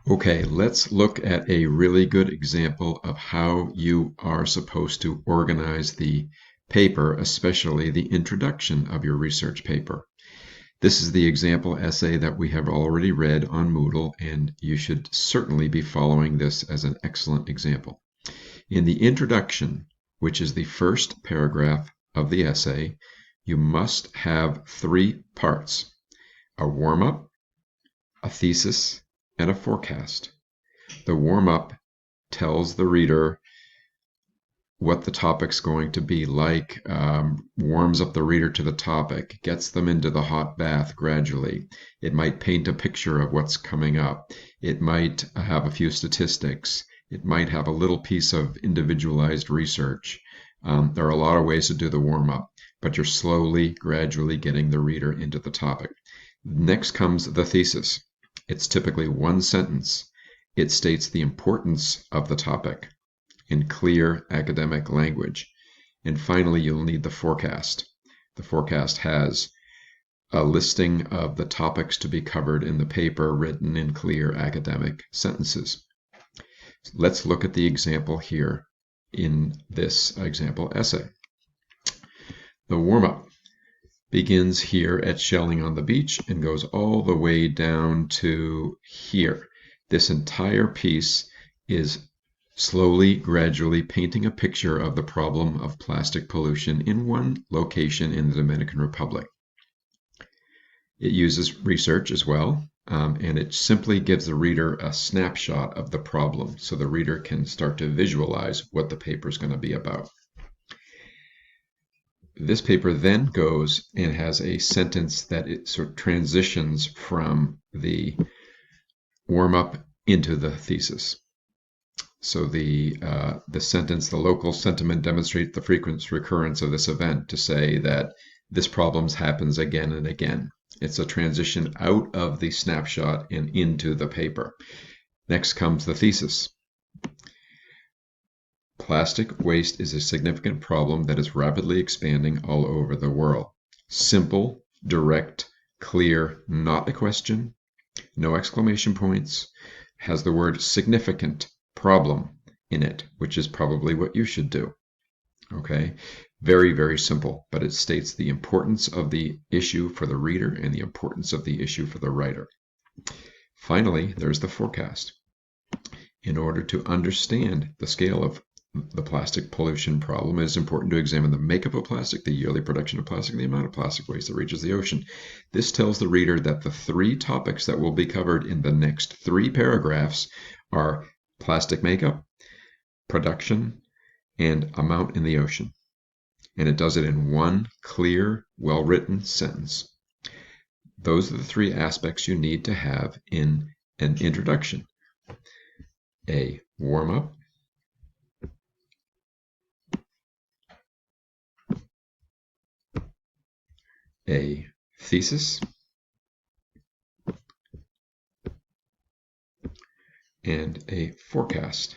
Okay, let's look at a really good example of how you are supposed to organize the paper, especially the introduction of your research paper. This is the example essay that we have already read on Moodle, and you should certainly be following this as an excellent example. In the introduction, which is the first paragraph of the essay, you must have three parts: a warm-up, a thesis, and a forecast. The warm-up tells the reader what the topic's going to be like, warms up the reader to the topic, gets them into the hot bath gradually. It might paint a picture of what's coming up. It might have a few statistics. It might have a little piece of individualized research. There are a lot of ways to do the warm-up, but you're slowly, gradually getting the reader into the topic. Next comes the thesis. It's typically one sentence. It states the importance of the topic in clear academic language. And finally, you'll need the forecast. The forecast has a listing of the topics to be covered in the paper written in clear academic sentences. Let's look at the example here in this example essay. The warm-up begins here at shelling on the beach and goes all the way down to here. This entire piece is slowly, gradually painting a picture of the problem of plastic pollution in one location in the Dominican Republic. It uses research as well, and it simply gives the reader a snapshot of the problem so the reader can start to visualize what the paper is going to be about. This paper then goes and has a sentence that it sort of transitions from the warm-up into the thesis. So the sentence, the local sentiment demonstrates the frequent recurrence of this event, to say that this problem happens again and again. It's a transition out of the snapshot and into the paper. Next comes the thesis. Plastic waste is a significant problem that is rapidly expanding all over the world. Simple, direct, clear, not a question, no exclamation points, has the word significant problem in it, which is probably what you should do. Okay, very, very simple, but it states the importance of the issue for the reader and the importance of the issue for the writer. Finally, there's the forecast. In order to understand the scale of the plastic pollution problem, it is important to examine the makeup of plastic, the yearly production of plastic, and the amount of plastic waste that reaches the ocean. This tells the reader that the three topics that will be covered in the next three paragraphs are plastic makeup, production, and amount in the ocean. And it does it in one clear, well-written sentence. Those are the three aspects you need to have in an introduction: a warm-up, a thesis, and a forecast.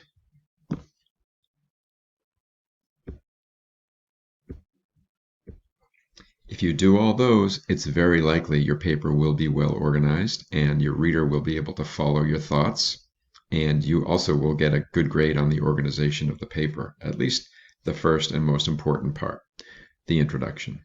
If you do all those, it's very likely your paper will be well organized and your reader will be able to follow your thoughts, and you also will get a good grade on the organization of the paper, at least the first and most important part, the introduction.